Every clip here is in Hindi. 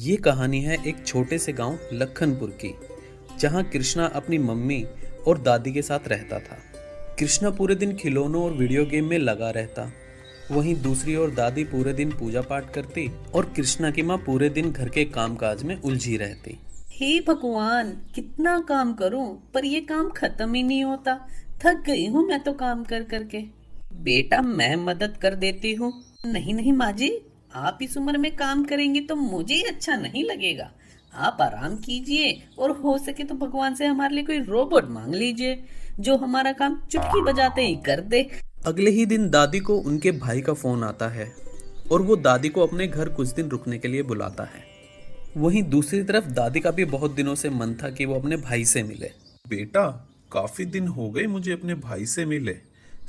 ये कहानी है एक छोटे से गांव लखनपुर की, जहां कृष्णा अपनी मम्मी और दादी के साथ रहता था। कृष्णा पूरे दिन खिलौनों और वीडियो गेम में लगा रहता। वहीं दूसरी ओर दादी पूरे दिन पूजा पाठ करती और कृष्णा की माँ पूरे दिन घर के कामकाज में उलझी रहती। हे भगवान, कितना काम करूं पर ये काम खत्म ही नहीं होता। थक गई हूँ मैं तो काम कर करके। बेटा, मैं मदद कर देती हूँ। नहीं नहीं माँ जी, आप इस उम्र में काम करेंगी तो मुझे अच्छा नहीं लगेगा। आप आराम कीजिए और हो सके तो भगवान से हमारे लिए कोई रोबोट मांग लीजिए जो हमारा काम चुटकी बजाते ही कर दे। अगले ही दिन दादी को उनके भाई का फोन आता है और वो दादी को अपने घर कुछ दिन रुकने के लिए बुलाता है। वहीं दूसरी तरफ दादी का भी बहुत दिनों से मन था कि वो अपने भाई से मिले। बेटा, काफी दिन हो गए मुझे अपने भाई से मिले।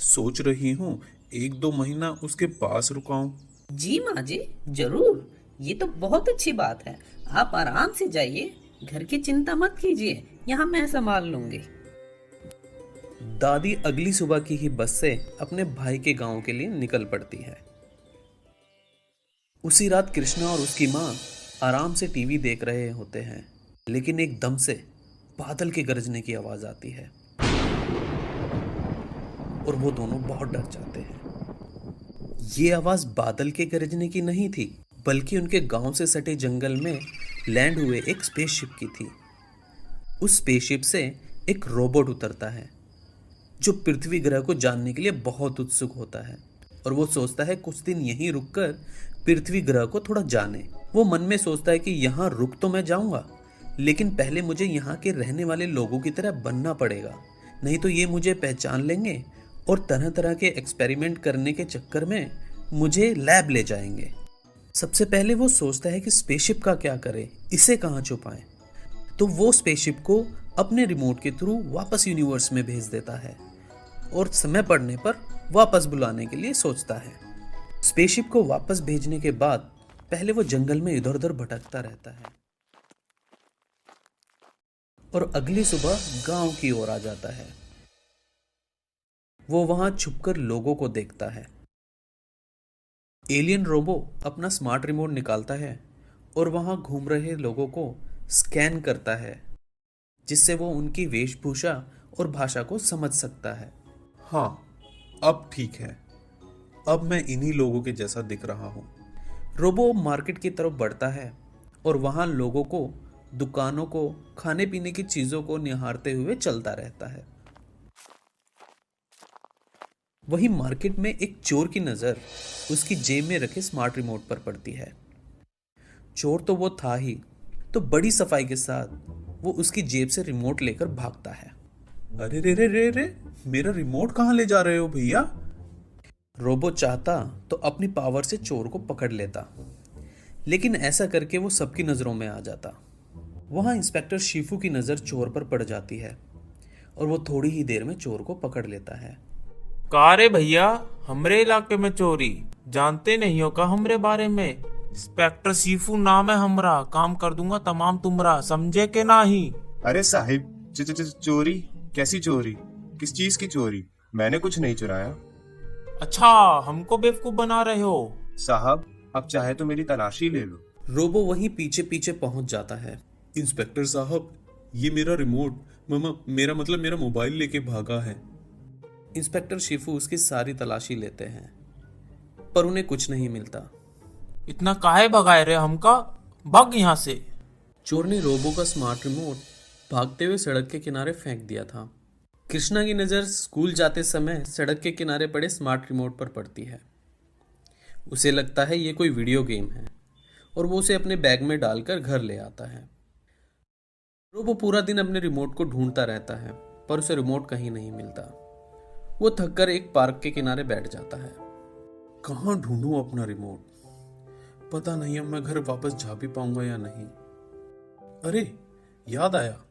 सोच रही हूँ 1-2 महीना उसके पास रुकाऊं। जी माँ जी, जरूर। ये तो बहुत अच्छी बात है। आप आराम से जाइए, घर की चिंता मत कीजिए, यहाँ मैं संभाल लूंगी। दादी अगली सुबह की ही बस से अपने भाई के गांव के लिए निकल पड़ती है। उसी रात कृष्णा और उसकी माँ आराम से टीवी देख रहे होते हैं, लेकिन एकदम से बादल के गरजने की आवाज आती है और वो दोनों बहुत डर जाते हैं। ये आवाज बादल के गरजने की नहीं थी, बल्कि उनके गांव से सटे जंगल में लैंड हुए एक स्पेसशिप की थी। उस स्पेसशिप से एक रोबोट उतरता है जो पृथ्वी ग्रह को जानने के लिए बहुत उत्सुक होता है और वो सोचता है कुछ दिन यहीं रुककर पृथ्वी ग्रह को थोड़ा जाने। वो मन में सोचता है कि यहाँ रुक तो मैं जाऊंगा, लेकिन पहले मुझे यहाँ के रहने वाले लोगों की तरह बनना पड़ेगा, नहीं तो ये मुझे पहचान लेंगे और तरह तरह के एक्सपेरिमेंट करने के चक्कर में मुझे लैब ले जाएंगे। सबसे पहले वो सोचता है कि स्पेसशिप का क्या करे, इसे कहाँ छुपाएं। तो वो स्पेसशिप को अपने रिमोट के थ्रू वापस यूनिवर्स में भेज देता है और समय पड़ने पर वापस बुलाने के लिए सोचता है। स्पेसशिप को वापस भेजने के बाद पहले वो जंगल में इधर उधर भटकता रहता है और अगली सुबह गांव की ओर आ जाता है। वो वहां छुपकर लोगों को देखता है। एलियन रोबो अपना स्मार्ट रिमोट निकालता है और वहां घूम रहे लोगों को स्कैन करता है, जिससे वो उनकी वेशभूषा और भाषा को समझ सकता है। हाँ, अब ठीक है। अब मैं इन्हीं लोगों के जैसा दिख रहा हूँ। रोबो मार्केट की तरफ बढ़ता है और वहां लोगों को, दुकानों को, खाने पीने की चीजों को निहारते हुए चलता रहता है। वहीं मार्केट में एक चोर की नजर उसकी जेब में रखे स्मार्ट रिमोट पर पड़ती है। चोर तो वो था ही, तो बड़ी सफाई के साथ वो उसकी जेब से रिमोट लेकर भागता है। अरे रे रे रे रे, मेरा रिमोट कहाँ ले जा रहे हो भैया? रोबो चाहता तो अपनी पावर से चोर को पकड़ लेता, लेकिन ऐसा करके वो सबकी नजरों में आ जाता। वहां इंस्पेक्टर शिफू की नजर चोर पर पड़ जाती है और वो थोड़ी ही देर में चोर को पकड़ लेता है। का रे भैया, हमरे इलाके में चोरी जानते नहीं हो का? हमरे बारे में इंस्पेक्टर सीफू नाम है हमरा, काम कर दूंगा तमाम तुमरा, समझे के नहीं? अरे साहिब, चोरी? कैसी चोरी? किस चीज की चोरी? मैंने कुछ नहीं चुराया। अच्छा, हमको बेवकूफ बना रहे हो? साहब, अब चाहे तो मेरी तलाशी ले लो। रोबो वहीं पीछे पीछे पहुंच जाता है। इंस्पेक्टर साहब, ये मेरा रिमोट, मेरा मोबाइल लेके भागा है। इंस्पेक्टर शिफू उसकी सारी तलाशी लेते हैं, पर उन्हें कुछ नहीं मिलता। इतना काहे भगाए रे हमका? भाग यहाँ से। चोर ने रोबो का स्मार्ट रिमोट भागते हुए सड़क के किनारे फेंक दिया था। कृष्णा की नज़र स्कूल जाते समय सड़क के किनारे पड़े स्मार्ट रिमोट पर पड़ती है। उसे लगता है ये कोई वीडियो गेम है और वो उसे अपने बैग में डालकर घर ले आता है। रोबो पूरा दिन अपने रिमोट को ढूंढता रहता है, पर उसे रिमोट कहीं नहीं मिलता। वो थककर एक पार्क के किनारे बैठ जाता है। कहाँ ढूंढूं अपना रिमोट? पता नहीं अब मैं घर वापस जा भी पाऊंगा या नहीं। अरे, याद आया,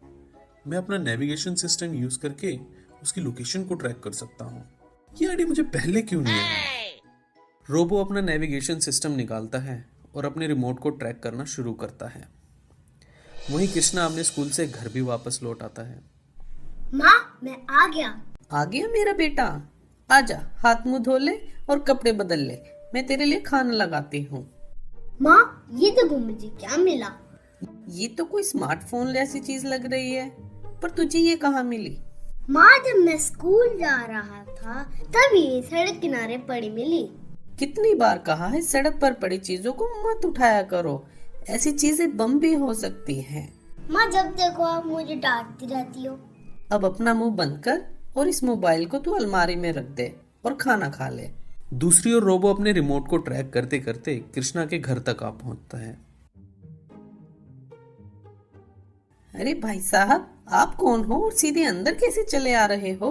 मैं अपना नेविगेशन सिस्टम यूज करके उसकी लोकेशन को ट्रैक कर सकता हूँ। ये आईडिया मुझे पहले क्यों नहीं आया? रोबो अपना नेविगेशन सिस्टम निकालता है और अपने रिमोट को ट्रैक करना शुरू करता है। वहीं कृष्णा अपने स्कूल से घर भी वापस लौट आता है। माँ, मैं आ गया। आ गया मेरा बेटा? आजा, हाथ मुंह धो ले और कपड़े बदल ले, मैं तेरे लिए खाना लगाती हूँ। माँ ये देखो मुझे क्या मिला। ये तो कोई स्मार्टफोन जैसी चीज लग रही है, पर तुझे ये कहाँ मिली? माँ जब मैं स्कूल जा रहा था तब ये सड़क किनारे पड़ी मिली। कितनी बार कहा है सड़क पर पड़ी चीजों को मत उठाया करो, ऐसी चीजें बम भी हो सकती हैं। माँ जब देखो आप मुझे डांटती रहती हो। अब अपना मुंह बंद कर और इस मोबाइल को तू अलमारी में रख दे और खाना खा ले। दूसरी ओर रोबो अपने रिमोट को ट्रैक करते करते कृष्णा के घर तक आ पहुंचता है। अरे भाई साहब, आप कौन हो और सीधे अंदर कैसे चले आ रहे हो?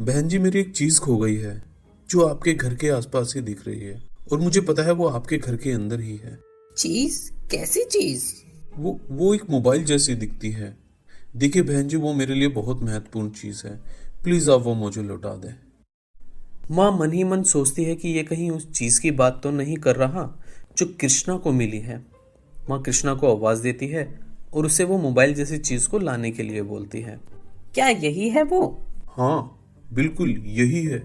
बहन जी, मेरी एक चीज खो गई है जो आपके घर के आसपास ही दिख रही है, और मुझे पता है वो आपके घर के अंदर ही है। चीज? कैसी चीज? वो एक मोबाइल जैसी दिखती है। देखिए बहन जी, वो मेरे लिए बहुत महत्वपूर्ण चीज है, प्लीज आप वो मुझे लौटा दें। माँ मन ही मन सोचती है कि ये कहीं उस चीज की बात तो नहीं कर रहा जो कृष्णा को मिली है। माँ कृष्णा को आवाज देती है और उसे वो मोबाइल जैसी चीज को लाने के लिए बोलती है। क्या यही है वो? हाँ बिल्कुल यही है।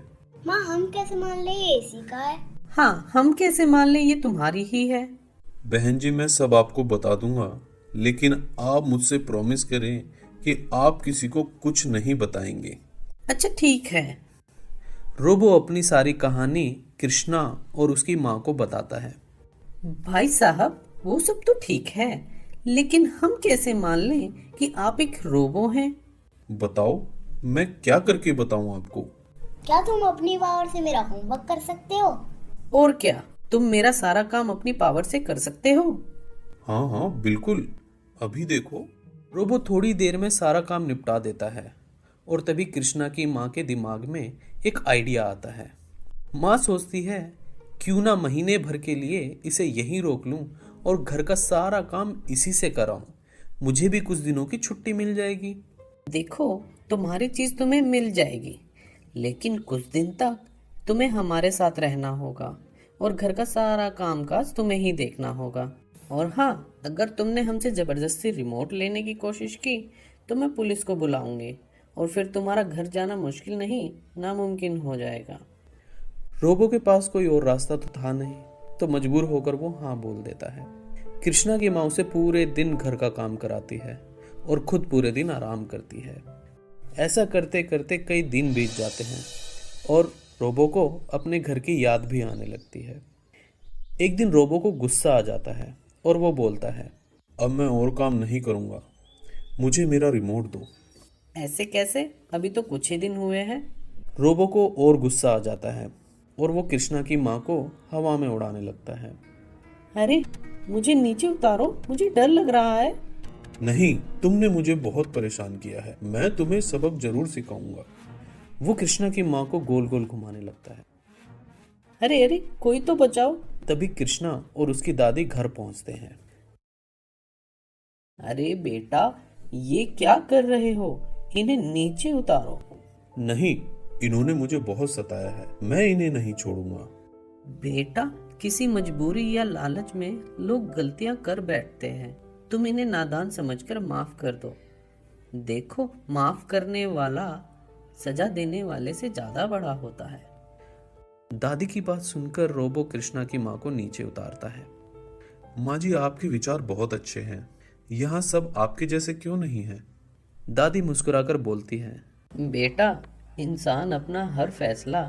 माँ हम कैसे मान ले ये इसी का है? हाँ, हम कैसे मान ले ये तुम्हारी ही है? बहन जी, मैं सब आपको बता दूंगा, लेकिन आप मुझसे प्रॉमिस करें कि आप किसी को कुछ नहीं बताएंगे। अच्छा ठीक है। रोबो अपनी सारी कहानी कृष्णा और उसकी माँ को बताता है। भाई साहब, वो सब तो ठीक है, लेकिन हम कैसे मान लें कि आप एक रोबो हैं? बताओ, मैं क्या करके बताऊं आपको? क्या तुम अपनी पावर से मेरा होमवर्क कर सकते हो? और क्या तुम मेरा सारा काम अपनी पावर से कर सकते हो? हाँ हाँ बिल्कुल, अभी देखो। रोबो थोड़ी देर में सारा काम निपटा देता है और तभी कृष्णा की माँ के दिमाग में एक आइडिया आता है। माँ सोचती है क्यों ना महीने भर के लिए इसे यहीं रोक लूं और घर का सारा काम इसी से कराऊं। मुझे भी कुछ दिनों की छुट्टी मिल जाएगी। देखो, तुम्हारी चीज तुम्हें मिल जाएगी, लेकिन कुछ दिन तक तुम्हें हमारे साथ रहना होगा और घर का सारा कामकाज तुम्हें ही देखना होगा। और हाँ, अगर तुमने हमसे जबरदस्ती रिमोट लेने की कोशिश की तो मैं पुलिस को बुलाऊंगी और फिर तुम्हारा घर जाना मुश्किल नहीं, नामुमकिन हो जाएगा। रोबो के पास कोई और रास्ता तो था नहीं, तो मजबूर होकर वो हाँ बोल देता है। कृष्णा की माँ उसे पूरे दिन घर का काम कराती है और खुद पूरे दिन आराम करती है। ऐसा करते करते कई दिन बीत जाते हैं और रोबो को अपने घर की याद भी आने लगती है। एक दिन रोबो को गुस्सा आ जाता है और वो बोलता है, अब मैं और काम नहीं करूंगा, मुझे मेरा रिमोट दो। ऐसे कैसे? अभी तो कुछ ही दिन हुए हैं। रोबो को और गुस्सा आ जाता है और वो कृष्णा की माँ को हवा में उड़ाने लगता है। अरे मुझे नीचे उतारो, मुझे डर लग रहा है। नहीं, तुमने मुझे बहुत परेशान किया है, मैं तुम्हें सबक जरूर सिखाऊंगा। वो कृष्णा की माँ को गोल गोल घुमाने लगता है। अरे अरे, कोई तो बचाओ। तभी कृष्णा और उसकी दादी घर पहुंचते हैं। अरे बेटा, ये क्या कर रहे हो? इन्हें नीचे उतारो। नहीं, इन्होंने मुझे बहुत सताया है, मैं इन्हें नहीं छोड़ूंगा। बेटा, किसी मजबूरी या लालच में लोग गलतियां कर बैठते हैं। तुम इन्हें नादान समझकर माफ कर दो। देखो, माफ करने वाला सजा देने वाले से ज्यादा बड़ा होता है। दादी की बात सुनकर रोबो कृष्णा की माँ को नीचे उतारता है। माँ जी, आपके विचार बहुत अच्छे हैं, यहाँ सब आपके जैसे क्यों नहीं हैं? दादी मुस्कुराकर बोलती है, बेटा, इंसान अपना हर फैसला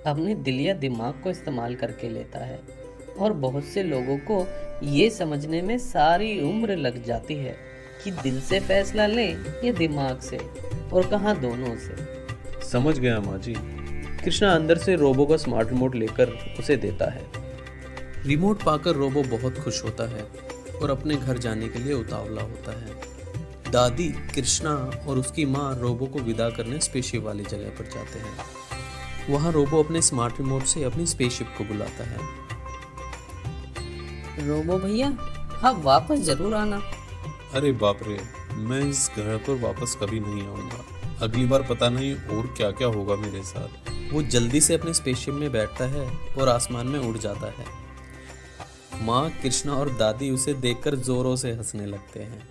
अपने दिल या दिमाग को इस्तेमाल करके लेता है और बहुत से लोगों को ये समझने में सारी उम्र लग जाती है कि दिल से फैसला लें या दिमाग से, और कहाँ दोनों से। समझ गया माँ जी। कृष्णा अंदर से रोबो का स्मार्ट रिमोट लेकर उसे देता है। रिमोट पाकर रोबो बहुत खुश होता है और अपने घर जाने के लिए उतावला होता है। दादी, कृष्णा और उसकी माँ रोबो को विदा करने स्पेसशिप वाली जगह पर जाते हैं। वहाँ रोबो अपने स्मार्ट रिमोट से अपनी स्पेसशिप को बुलाता है। रोबो भैया, आप वापस जरूर आना। अरे बाप रे, मैं इस ग्रह पर वापस कभी नहीं आऊंगा। अगली बार पता नहीं और क्या क्या होगा मेरे साथ। वो जल्दी से अपने स्पेसशिप में बैठता है और आसमान में उड़ जाता है। माँ, कृष्णा और दादी उसे देखकर जोरों से हंसने लगते हैं।